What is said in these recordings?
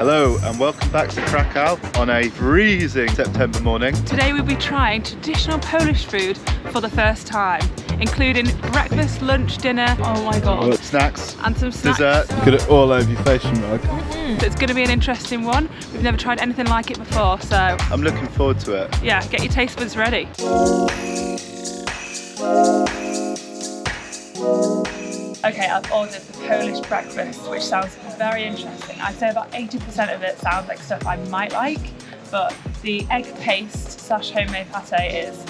Hello and welcome back to Krakow on a freezing September morning. Today we'll be trying traditional Polish food for the first time, including breakfast, lunch, dinner, oh my god. Snacks. And some snacks. Dessert. Get it all over your face, you mug. So it's going to be an interesting one. We've never tried anything like it before, so... I'm looking forward to it. Yeah, get your taste buds ready. Okay, I've ordered the Polish breakfast, which sounds very interesting. I'd say about 80% of it sounds like stuff I might like, but the egg paste / homemade pate is...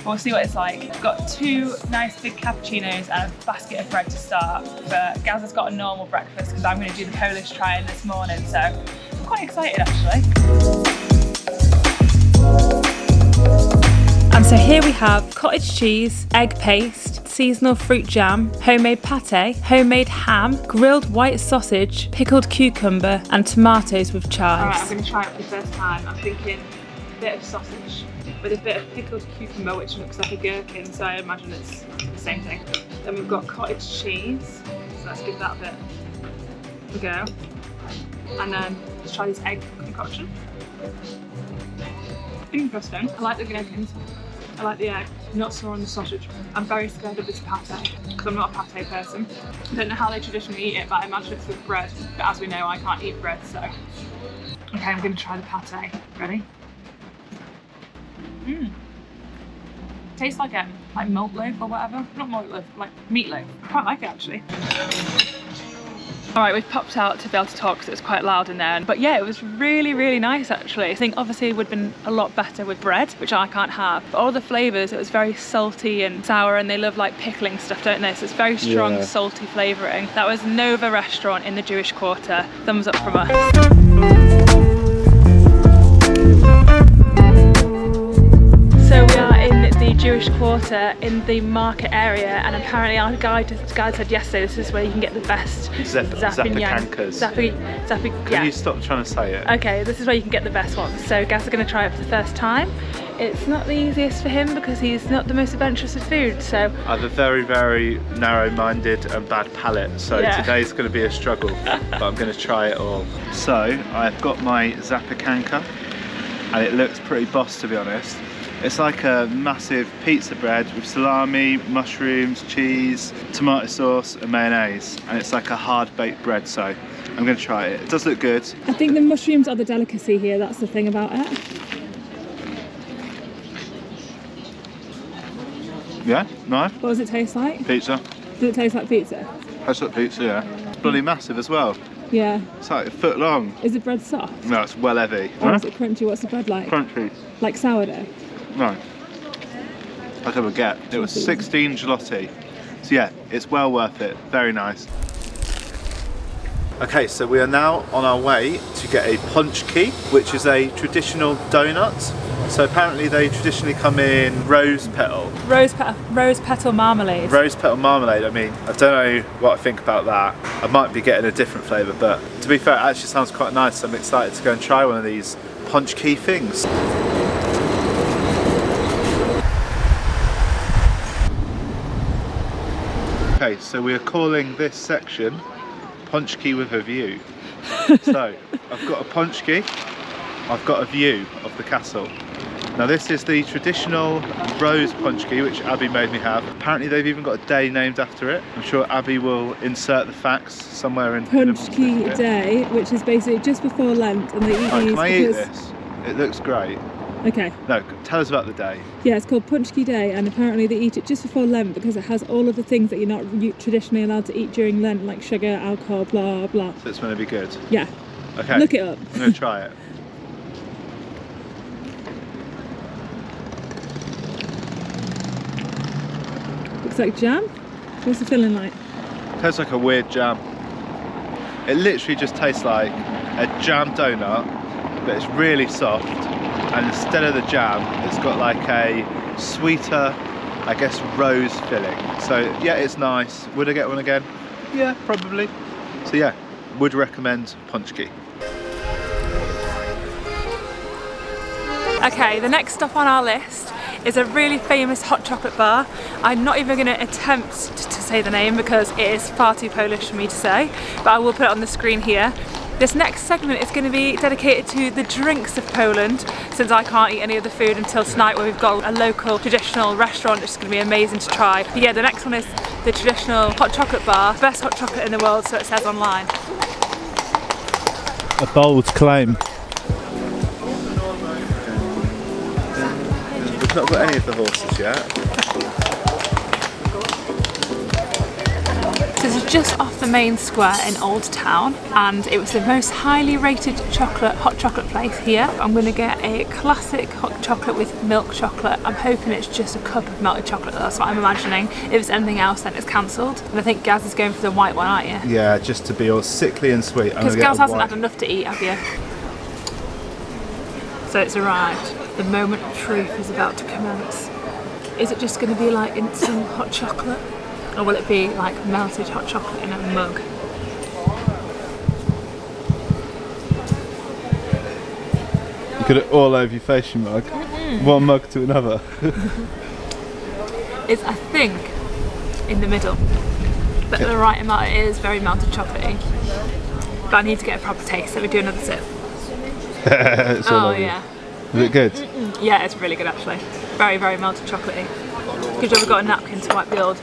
We'll see what it's like. I've got 2 nice big cappuccinos and a basket of bread to start, but Gaz has got a normal breakfast because I'm going to do the Polish try-in this morning, so I'm quite excited actually. And so here we have cottage cheese, egg paste, seasonal fruit jam, homemade pate, homemade ham, grilled white sausage, pickled cucumber and tomatoes with chives. Alright, I'm going to try it for the first time. I'm thinking a bit of sausage with a bit of pickled cucumber, which looks like a gherkin, so I imagine it's the same thing. Then we've got cottage cheese, so let's give that a bit of a go. And then let's try this egg concoction. Interesting. I like the gherkins. I like the egg, not so on the sausage. I'm very scared of this pate because I'm not a pate person. I don't know how they traditionally eat it, but I imagine it's with bread. But as we know, I can't eat bread, so. Okay, I'm going to try the pate. Ready? Tastes like malt loaf or whatever. Not malt loaf, like meatloaf. I quite like it actually. Alright, we've popped out to be able to talk because it was quite loud in there. But yeah, it was really, really nice actually. I think obviously it would have been a lot better with bread, which I can't have. But all the flavours, it was very salty and sour, and they love like pickling stuff, don't they? So it's very strong, salty flavouring. That was Nova restaurant in the Jewish Quarter. Thumbs up from us. So we are in the Jewish Quarter in the market area, and apparently our guide said yesterday this is where you can get the best Zapiekankas. Can you stop trying to say it? Okay, this is where you can get the best ones. So Gaz is going to try it for the first time. It's not the easiest for him because he's not the most adventurous with food, so... I have a very, very narrow-minded and bad palate, so today's going to be a struggle, but I'm going to try it all. So, I've got my Zapiekanka, and it looks pretty boss to be honest. It's like a massive pizza bread with salami, mushrooms, cheese, tomato sauce and mayonnaise, and it's like a hard baked bread, so I'm going to try it. It does look good. I think the mushrooms are the delicacy here, that's the thing about it. Yeah, nice. What does it taste like? Pizza. Does it taste like pizza? Tastes like pizza, yeah. It's bloody massive as well. Yeah. It's like a foot long. Is the bread soft? No, it's well heavy. Or is it crunchy? What's the bread like? Crunchy. Like sourdough? No. Like I would get. It was 16 zloty. So yeah, it's well worth it. Very nice. Okay, so we are now on our way to get a Paczki, which is a traditional donut. So apparently they traditionally come in rose petal. Rose petal marmalade. Rose petal marmalade, I mean, I don't know what I think about that. I might be getting a different flavour, but to be fair, it actually sounds quite nice. I'm excited to go and try one of these Paczki things. Okay, so we are calling this section Paczki with a view. So, I've got a Paczki, I've got a view of the castle. Now this is the traditional rose Paczki, which Abby made me have. Apparently they've even got a day named after it. I'm sure Abby will insert the facts somewhere in Paczki Day, which is basically just before Lent, and they eat these. Can I eat this? It looks great. Okay. No, tell us about the day. Yeah, it's called Paczki Day, and apparently they eat it just before Lent because it has all of the things that you're not traditionally allowed to eat during Lent, like sugar, alcohol, blah, blah. So it's going to be good? Yeah. Okay. Look it up. I'm going to try it. Looks like jam. What's the filling like? It tastes like a weird jam. It literally just tastes like a jam donut, but it's really soft. And instead of the jam, it's got like a sweeter, I guess, rose filling. So yeah, it's nice. Would I get one again? Yeah, probably. So yeah, would recommend Paczki. Okay, the next stop on our list is a really famous hot chocolate bar. I'm not even going to attempt to say the name because it is far too Polish for me to say, but I will put it on the screen here. This next segment is going to be dedicated to the drinks of Poland, since I can't eat any of the food until tonight, where we've got a local traditional restaurant which is going to be amazing to try. But yeah, the next one is the traditional hot chocolate bar, best hot chocolate in the world, so it says online. A bold claim. We've not got any of the horses yet. This is just off the main square in Old Town, and it was the most highly rated hot chocolate place here. I'm going to get a classic hot chocolate with milk chocolate. I'm hoping it's just a cup of melted chocolate, that's what I'm imagining. If it's anything else, then it's cancelled. And I think Gaz is going for the white one, aren't you? Yeah, just to be all sickly and sweet. Because Gaz hasn't had enough to eat, have you? So it's arrived. The moment of truth is about to commence. Is it just going to be like instant hot chocolate? Or will it be like melted hot chocolate in a mug? Get it all over your face, your mug. One mug to another. It's, I think, in the middle. But the right amount, it is very melted chocolatey. But I need to get a proper taste, so we do another sip. It's all over. Yeah. Is it good? Yeah, it's really good actually. Very, very melted chocolatey. Good job we've got a napkin to wipe the old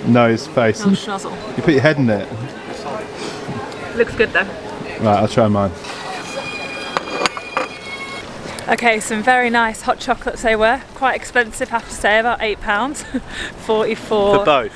Nose, face. schnozzle. You put your head in it. Looks good though. Right, I'll try mine. Okay, some very nice hot chocolates they were. Quite expensive, I have to say, about £8. 44 For both?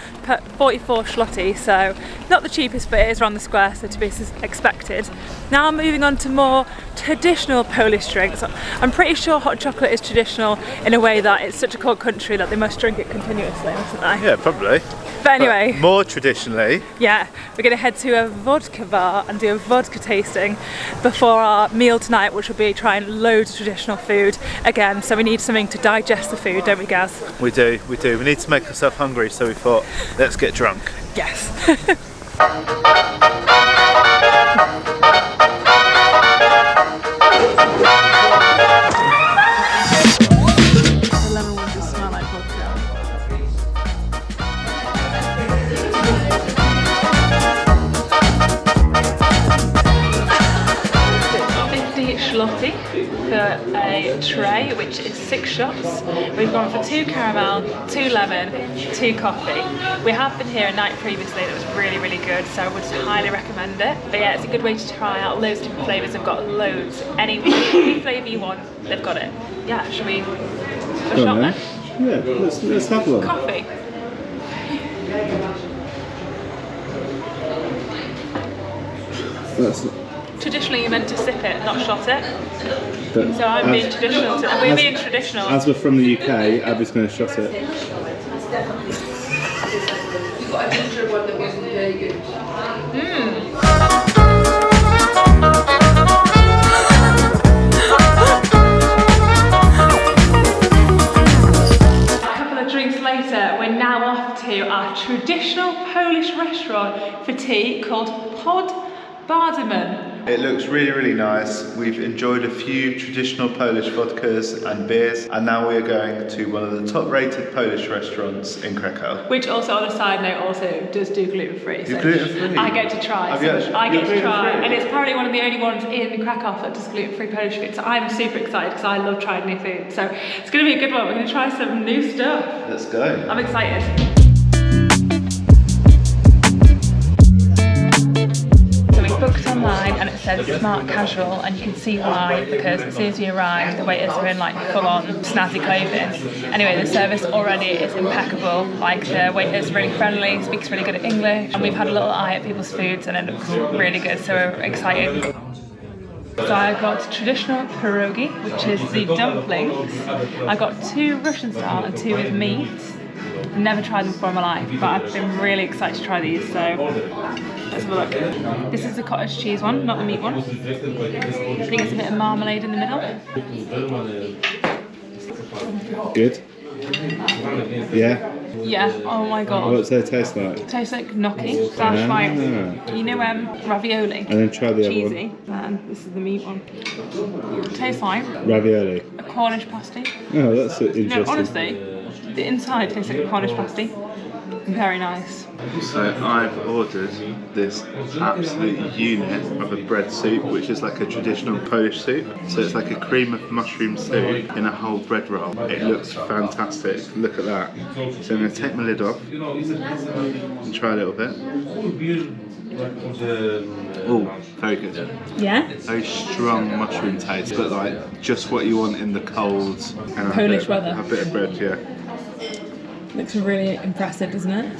44 zloty, so not the cheapest, but it is around the square, so to be expected. Now moving on to more traditional Polish drinks. I'm pretty sure hot chocolate is traditional in a way that it's such a cold country that they must drink it continuously, mustn't they? Yeah, probably. But anyway, but more traditionally, yeah, we're going to head to a Wodka bar and do a vodka tasting before our meal tonight, which will be trying loads of traditional food again. So we need something to digest the food, don't we, Gaz? we do. We need to make ourselves hungry, so we thought, let's get drunk. Yes. The lemon ones just smell like vodka. Zloty for a tray, which is 6 shots. We've gone for 2 caramel, 2 lemon, 2 coffee. We have been here a night previously that was really, really good, so I would highly recommend it. But yeah, it's a good way to try out loads of different flavours. They've got loads. Any flavour you want, they've got it. Yeah, should we have a shot then? Yeah, let's have one. Coffee. Traditionally, you're meant to sip it, not shot it. So I'm being traditional. We're being traditional. As we're from the UK, Abby's going to shot it. A couple of drinks later, we're now off to our traditional Polish restaurant for tea called Bardemen. It looks really, really nice. We've enjoyed a few traditional Polish vodkas and beers, and now we are going to one of the top-rated Polish restaurants in Krakow. Which also, on a side note, also does do gluten-free. So gluten-free? I get to try. Have you actually? I get to try, Gluten-free? and it's apparently one of the only ones in Krakow that does gluten-free Polish food. So I'm super excited because I love trying new food. So it's going to be a good one. We're going to try some new stuff. Let's go. I'm excited. Booked online and it says smart casual, and you can see why, because as soon as you arrive the waiters are in like full-on snazzy clothing. Anyway, the service already is impeccable. Like, the waiter's really friendly, speaks really good English, and we've had a little eye at people's foods and it looks really good, so we're excited. So I got traditional pierogi, which is the dumplings. I got 2 Russian style and 2 with meat. Never tried them before in my life, but I've been really excited to try these, so let's have a look. This is the cottage cheese one, not the meat one. I think it's a bit of marmalade in the middle. Good? Yeah? Yeah, oh my god. What does they taste like? It tastes like gnocchi, slash like, you know, ravioli. And then try the cheesy. other one. And this is the meat one. It tastes like Ravioli. a Cornish pasty. Oh, that's interesting. No, honestly, the inside tastes like a Cornish pasty. Very nice. So I've ordered this absolute unit of a bread soup, which is like a traditional Polish soup. So it's like a cream of mushroom soup in a whole bread roll. It looks fantastic. Look at that. So I'm going to take my lid off and try a little bit. Oh, very good. Yeah? Very strong mushroom taste, but like just what you want in the cold and Polish weather. A bit of bread, yeah. Looks really impressive, doesn't it?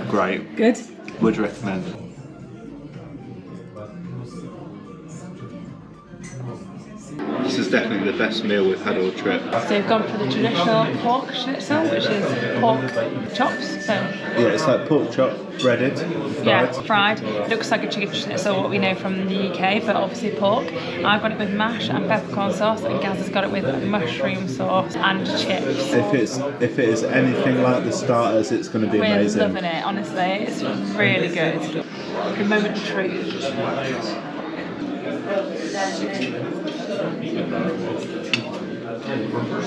Great. Good. Would recommend. This is definitely the best meal we've had all trip. So we've gone for the traditional pork schnitzel, which is pork chops. So Yeah, it's like pork chop, breaded, fried. yeah, fried. It looks like a chicken schnitzel, what we know from the UK, but obviously pork. I've got it with mash and peppercorn sauce, and Gaz has got it with mushroom sauce and chips. If it is anything like the starters, it's going to be amazing. We're loving it, honestly. It's really good. The moment of truth.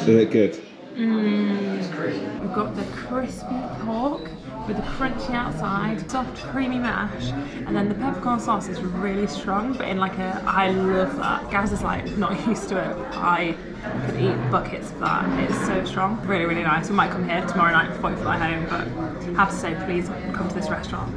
They look good. We've got the crispy pork with the crunchy outside, soft creamy mash, and then the peppercorn sauce is really strong, but in like I love that. Gaz is like not used to it. I could eat buckets of that. It's so strong. Really, really nice. We might come here tomorrow night before we fly home, but I have to say, please come to this restaurant.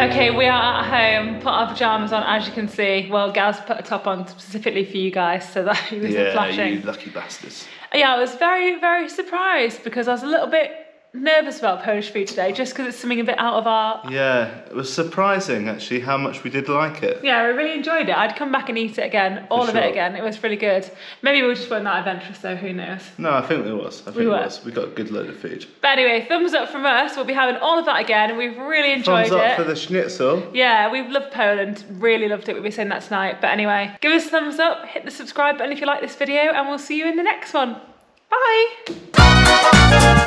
Okay, we are at home, put our pyjamas on, as you can see. Well, Gaz put a top on specifically for you guys so that he wasn't flashing. You lucky bastards. Yeah, I was very, very surprised because I was a little bit nervous about Polish food today, just because it's something a bit out of our... Yeah, it was surprising actually how much we did like it. Yeah, we really enjoyed it. I'd come back and eat it again, all of it again. It was really good. Maybe we just weren't that adventurous though, who knows? No, I think it was. We got a good load of food. But anyway, thumbs up from us. We'll be having all of that again. We've really enjoyed it. Thumbs up for the schnitzel. Yeah, we've loved Poland. Really loved it. We'll be saying that tonight. But anyway, give us a thumbs up, hit the subscribe button if you like this video, and we'll see you in the next one. Bye!